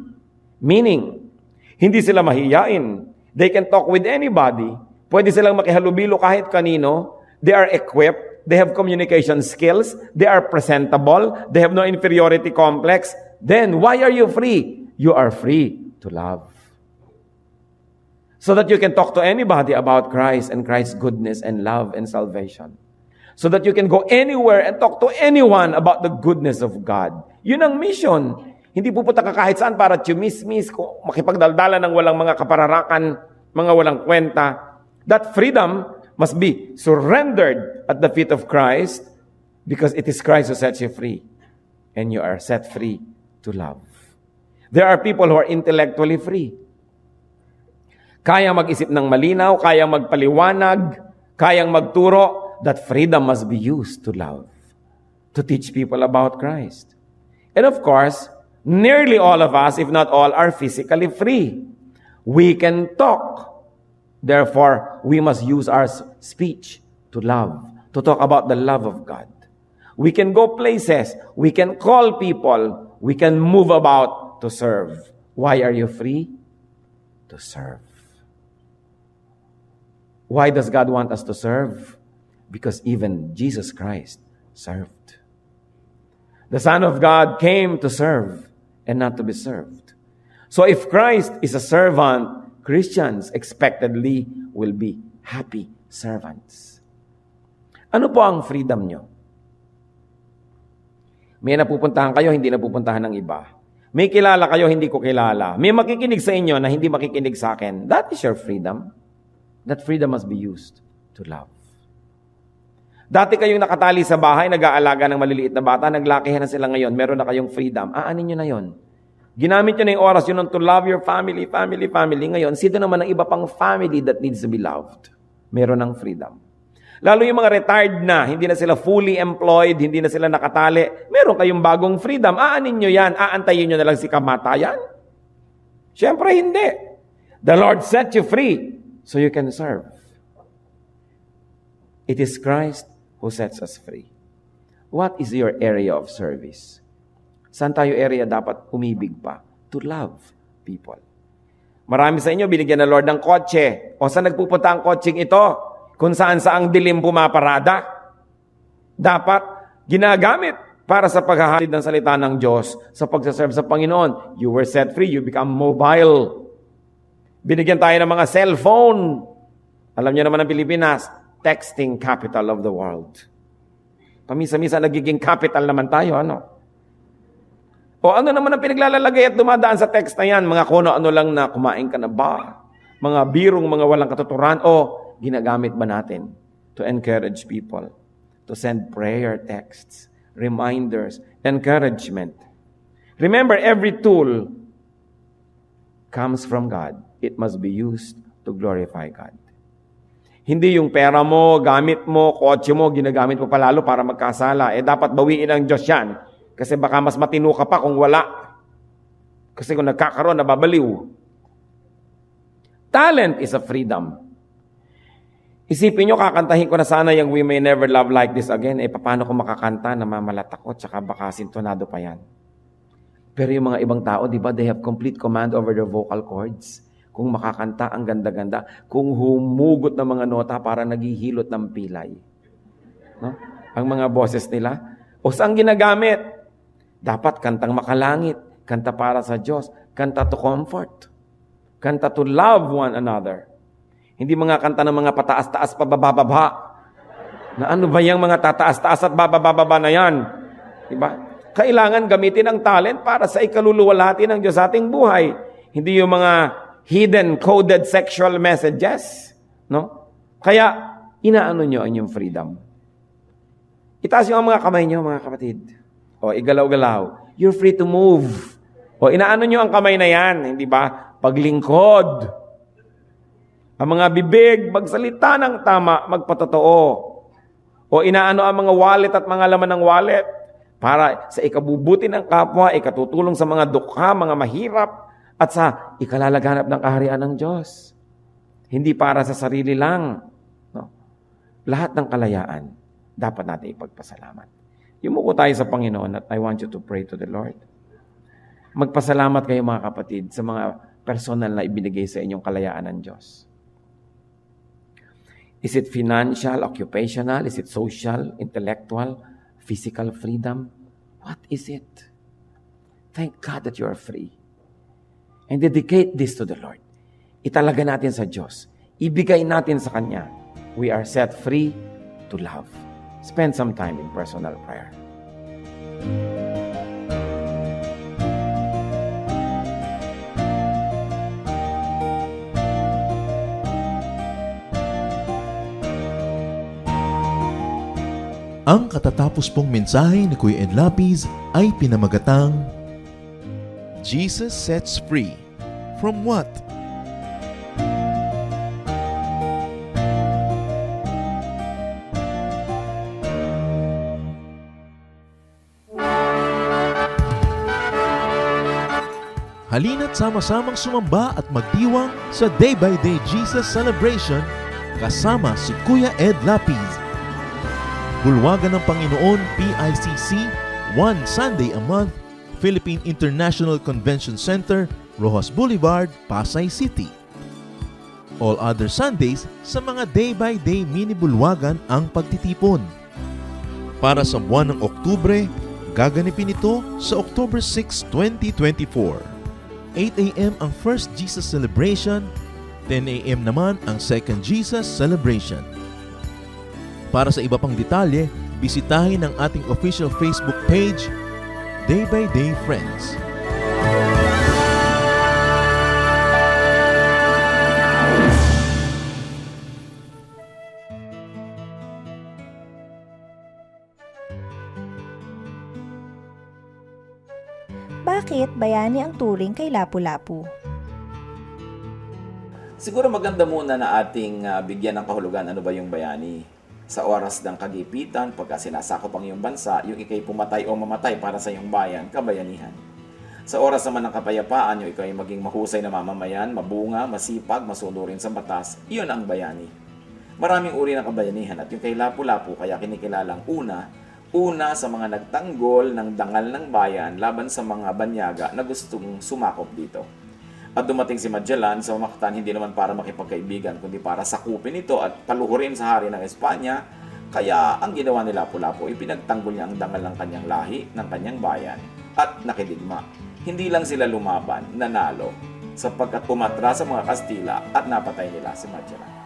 meaning, hindi sila mahiyain. They can talk with anybody. Pwede silang makihalubilo kahit kanino. They are equipped. They have communication skills. They are presentable. They have no inferiority complex. Then, why are you free? You are free to love. So that you can talk to anybody about Christ and Christ's goodness and love and salvation. So that you can go anywhere and talk to anyone about the goodness of God. Yun ang mission. Hindi pupunta ka kahit saan para chumismis, makipagdaldala ng walang mga kapararakan, mga walang kwenta. That freedom must be surrendered at the feet of Christ because it is Christ who sets you free. And you are set free to love. There are people who are intellectually free. Kayang mag-isip ng malinaw, kayang magpaliwanag, kayang magturo. That freedom must be used to love, to teach people about Christ. And of course, nearly all of us, if not all, are physically free. We can talk. Therefore, we must use our speech to love, to talk about the love of God. We can go places. We can call people. We can move about to serve. Why are you free? To serve. Why does God want us to serve? Because even Jesus Christ served. The Son of God came to serve and not to be served. So if Christ is a servant, Christians expectedly will be happy servants. Ano po ang freedom nyo? May napupuntahan kayo, hindi napupuntahan ng iba. May kilala kayo, hindi ko kilala. May makikinig sa inyo na hindi makikinig sa akin. That is your freedom. That freedom must be used to love. Dati kayong nakatali sa bahay, nag-aalaga ng maliliit na bata, naglakihan na sila ngayon, meron na kayong freedom. Aanin nyo na yon. Ginamit nyo na yung oras yun to love your family. Ngayon, sino naman ang iba pang family that needs to be loved? Meron ng freedom. Lalo yung mga retired na, hindi na sila fully employed, hindi na sila nakatali, meron kayong bagong freedom. Aanin nyo yan, aantayin nyo na lang si kamatayan? Siyempre hindi. The Lord set you free so you can serve. It is Christ who sets us free. What is your area of service? Saan tayo area dapat umibig pa? To love people. Marami sa inyo, binigyan ng Lord ng kotse. O saan nagpupunta ang kotseng ito? Kung saan-saang dilim pumaparada. Dapat ginagamit para sa paghahalid ng salita ng Diyos, sa pagsaserve sa Panginoon. You were set free, you become mobile. Binigyan tayo ng mga cellphone. Alam niyo naman ang Pilipinas, texting capital of the world. Pamisa-misa nagiging capital naman tayo, ano? O ano naman ang pinaglalalagay at dumadaan sa text na yan? Mga kuno-ano lang na kumain ka na ba? Mga birong, mga walang katuturan. O ginagamit ba natin to encourage people? To send prayer texts, reminders, encouragement. Remember, every tool comes from God. It must be used to glorify God. Hindi yung pera mo, gamit mo, kotse mo, ginagamit mo palalo para magkasala. Dapat bawiin ng Diyos yan. Kasi baka mas matino ka pa kung wala. Kasi kung nagkakaroon, nababaliw. Talent is a freedom. Isipin nyo, kakantahin ko na sana yung We May Never Love Like This Again. Paano ko makakanta? Namamalat ako, tsaka baka sintonado pa yan. Pero yung mga ibang tao, di ba, they have complete command over their vocal cords. Kung makakanta, ang ganda-ganda. Kung humugot ng mga nota, para naghihilot ng pilay. No? Ang mga boses nila. O saan ginagamit? Dapat kantang makalangit, kanta para sa Diyos, kanta to comfort, kanta to love one another. Hindi mga kanta ng mga pataas-taas pababa-baba. Na ano ba yung mga tataas-taas at bababa-baba na yan? Diba? Kailangan gamitin ang talent para sa ikaluluwalhati ng Diyos sa ating buhay. Hindi yung mga hidden, coded sexual messages. No? Kaya, inaano nyo ang inyong freedom. Itaas yung mga kamay nyo, mga kapatid. O, igalaw-galaw. You're free to move. O, inaano nyo ang kamay na yan, hindi ba? Paglingkod. Ang mga bibig, magsalita ng tama, magpatotoo. O, inaano ang mga wallet at mga laman ng wallet para sa ikabubuti ng kapwa, ikatutulong sa mga dukha, mga mahirap, at sa ikalalaganap ng kaharian ng Diyos. Hindi para sa sarili lang. No? Lahat ng kalayaan, dapat natin ipagpasalamat. Yumuko tayo sa Panginoon at I want you to pray to the Lord. Magpasalamat kayo mga kapatid sa mga personal na ibinigay sa inyong kalayaan ng Diyos. Is it financial, occupational? Is it social, intellectual, physical freedom? What is it? Thank God that you are free. And dedicate this to the Lord. Italaga natin sa Diyos. Ibigay natin sa Kanya. We are set free to love. Spend some time in personal prayer. Ang katatapos pong mensahe ni Kuya Ed Lapiz ay pinamagatang Jesus Sets Free. From what? Halina't sama-samang sumamba at magdiwang sa Day by Day Jesus Celebration kasama si Kuya Ed Lapiz. Bulwagan ng Panginoon PICC, one Sunday a month, Philippine International Convention Center, Rojas Boulevard, Pasay City. All other Sundays sa mga Day by Day mini bulwagan ang pagtitipon. Para sa buwan ng Oktubre, gaganipin ito sa October 6, 2024. 8 a.m. ang First Jesus Celebration, 10 a.m. naman ang Second Jesus Celebration. Para sa iba pang detalye, bisitahin ang ating official Facebook page, Day by Day Friends. Bakit bayani ang turing kay Lapu-Lapu? Siguro maganda muna na ating bigyan ng kahulugan ano ba yung bayani. Sa oras ng kagipitan, pagka sinasakop ang iyong bansa, yung ikay pumatay o mamatay para sa iyong bayan, kabayanihan. Sa oras naman ng kapayapaan, yung ikay maging mahusay na mamamayan, mabunga, masipag, masunurin sa batas, iyon ang bayani. Maraming uri ng kabayanihan at yung kay Lapu-Lapu kaya kinikilalang una sa mga nagtanggol ng dangal ng bayan laban sa mga banyaga na gustong sumakop dito. At dumating si Magellan sa Mactan, hindi naman para makipagkaibigan, kundi para sakupin ito at paluhurin sa hari ng Espanya. Kaya ang ginawa ni Lapu-Lapu, ipinagtanggol niya ang dangal ng kanyang lahi, ng kanyang bayan, at nakidigma. Hindi lang sila lumaban, nanalo, sapagkat umatra sa mga Kastila at napatay nila si Magellan.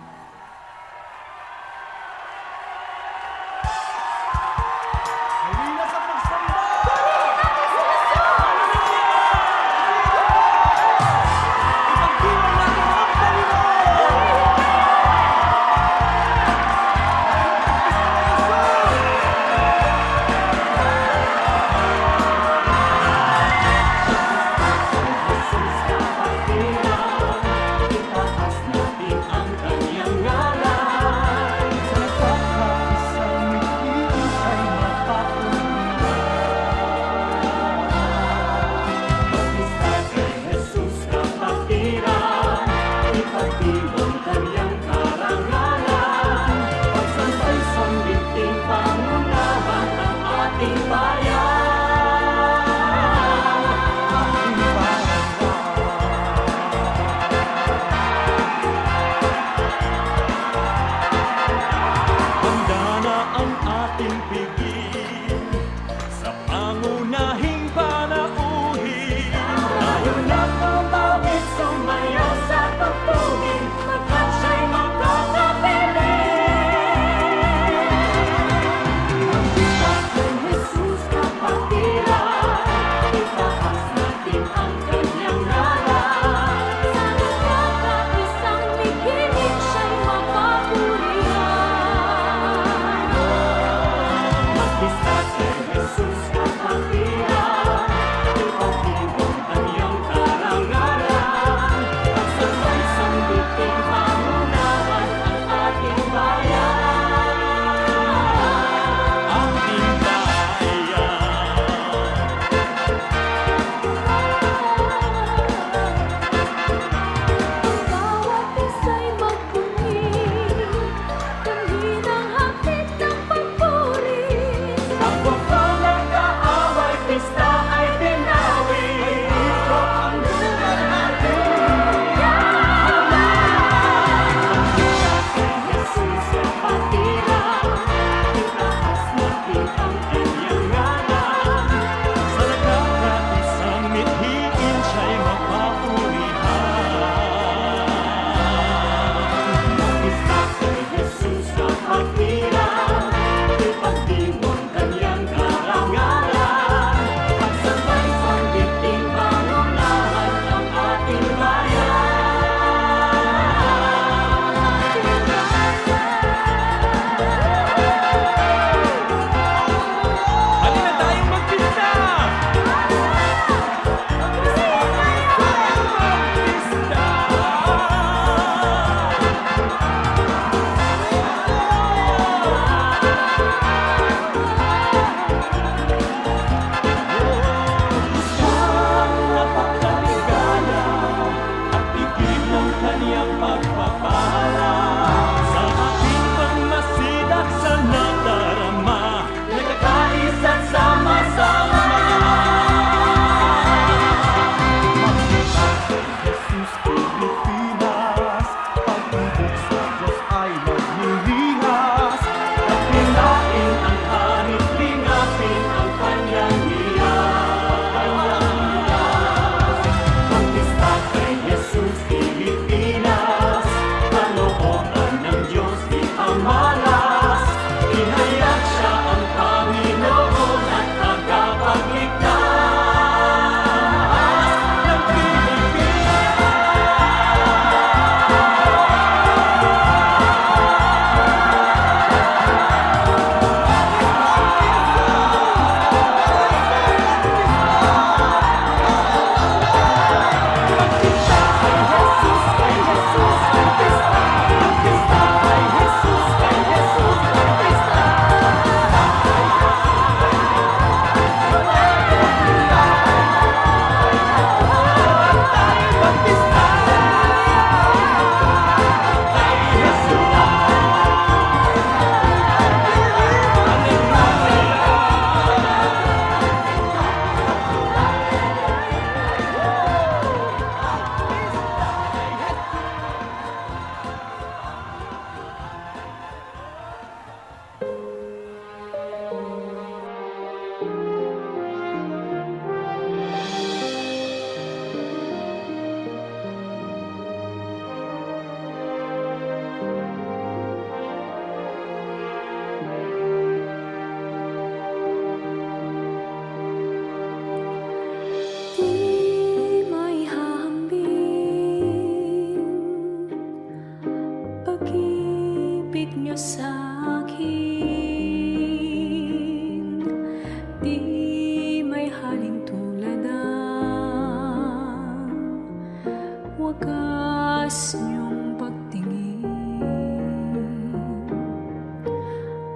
wagas niyong pagtingin,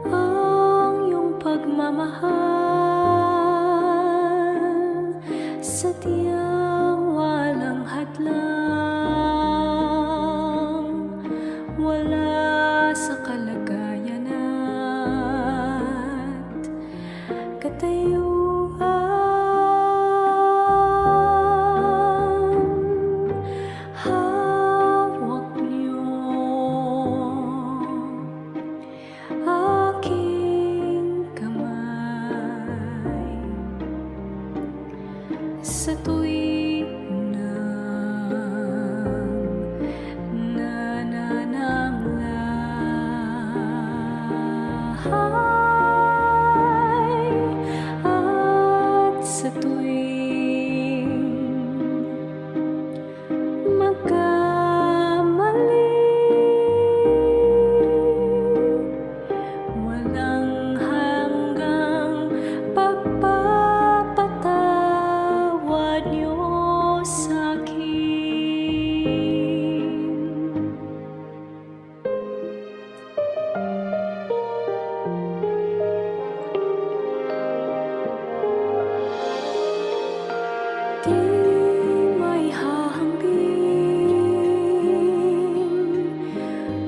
ang iyong pagmamahal sadyang walang hadlang, wala sa kalagayan at katayuan. Hawak niyo aking kamay sa tuwing nanananglahay at sa tuwing magkamali, walang hanggang pagpapatawad niyo sa'kin. Di may hahambing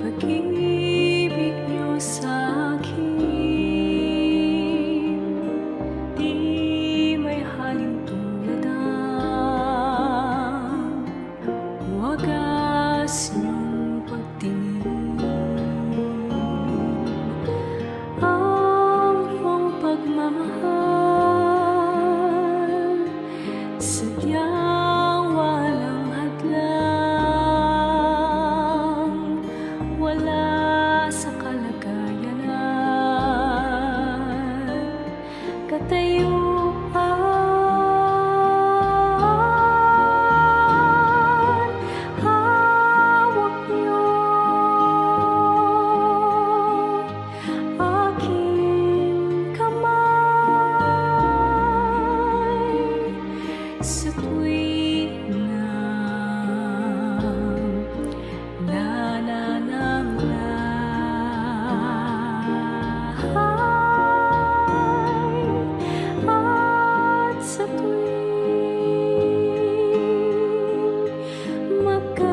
pag-ibig niyo sa'kin, di may halin tulad ang wagas niyong pagtingin, ang iyong pagmamahal sadyang walang hadlang, wala sa kalagayan at katayuan. Hawak niyo aking kamay sa tuwing nanananglahay at sa tuwing magkamali,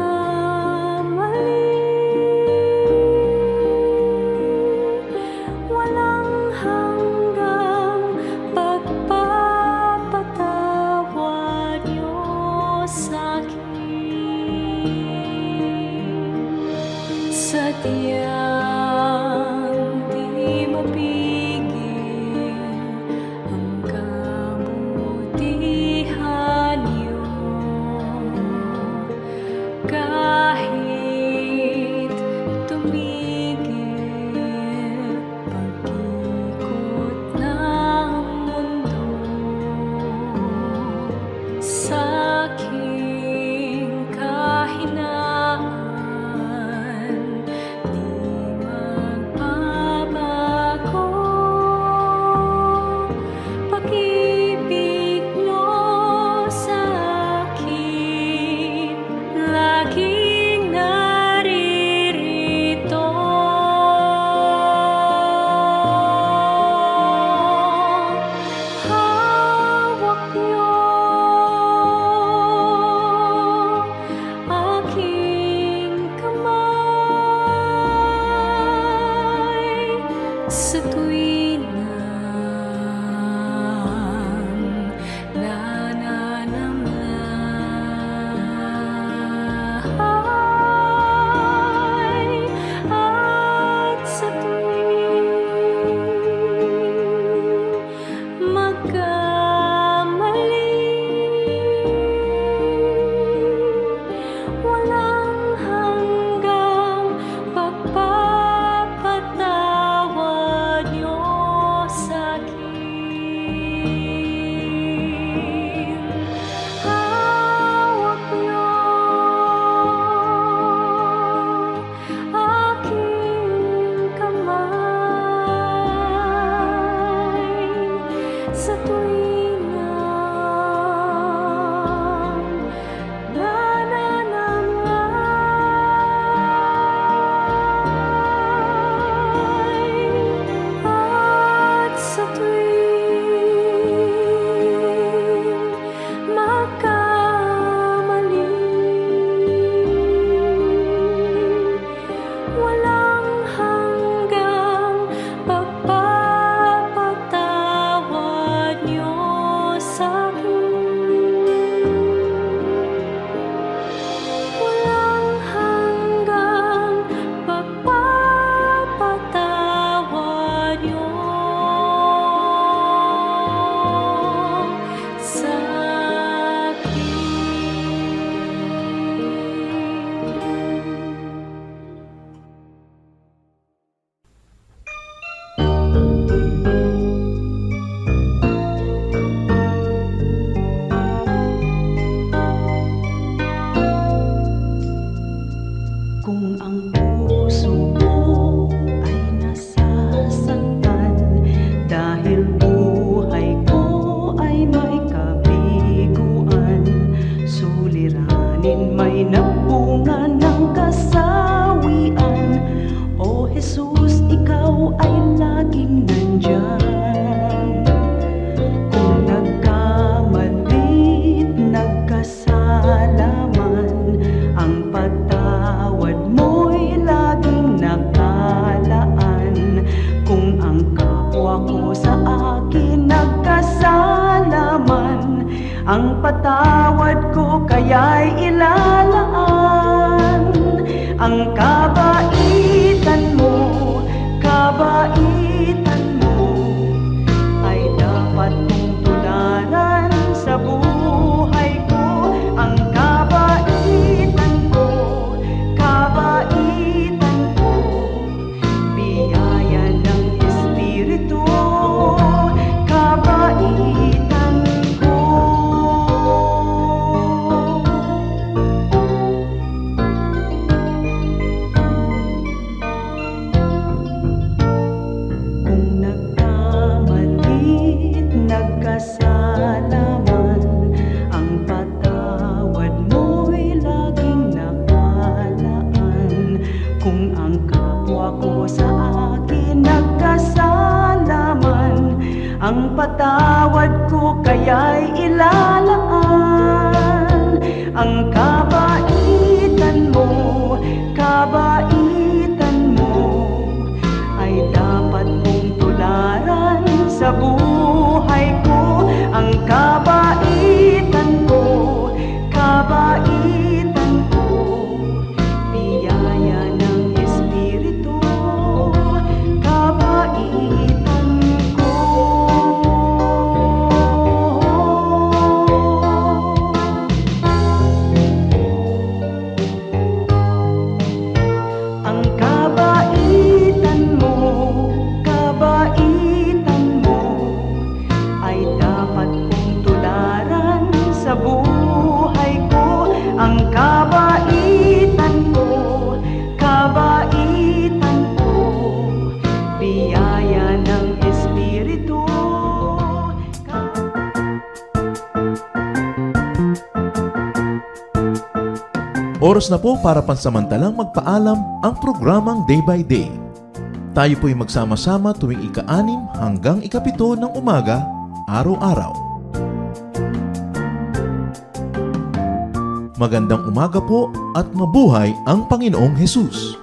walang hanggang pagpapatawad niyo sa'kin. Sadyang di mapigil ang kabutihan niyo, kahit tumigil pag-ikot ng mundo. Sa'king kahinaan, di rin may nagbunga ng kasawian. O Jesus, ikaw ay laging nandyan. Kung nagkamali't nagkasala man, ang patawad mo'y laging nakalaan. Kung ang kapwa ko sa akin nagkasala man, ang patawad ko kaya'y ilalaan. Ang kabaitan mo ay dapat kong tularan sa buhay ko. Ang kabaitan ko, biyaya ng Espiritu, kabaitan ko. Kung nagkamalit, nagkasala man, ang patawad mo'y laging nakalaan. Kung ang kapwa ko sa akin nagkasala man, ang patawad ko kaya'y ilalaan. Ang kabaitan mo ay dapat mong tularan sa buhay ko. Ang kabaitan ko, biyaya ng Espiritu, kabaitan ko. Ang kabaitan mo ay dapat kong tularan sa buhay ko. Ang kabaitan ko, biyaya ng Espiritu. Oras na po para pansamantalang magpaalam ang programang Day by Day. Tayo po'y magsama-sama tuwing ika-6 hanggang ika-7 ng umaga, araw-araw. Magandang umaga po at mabuhay ang Panginoong Hesus!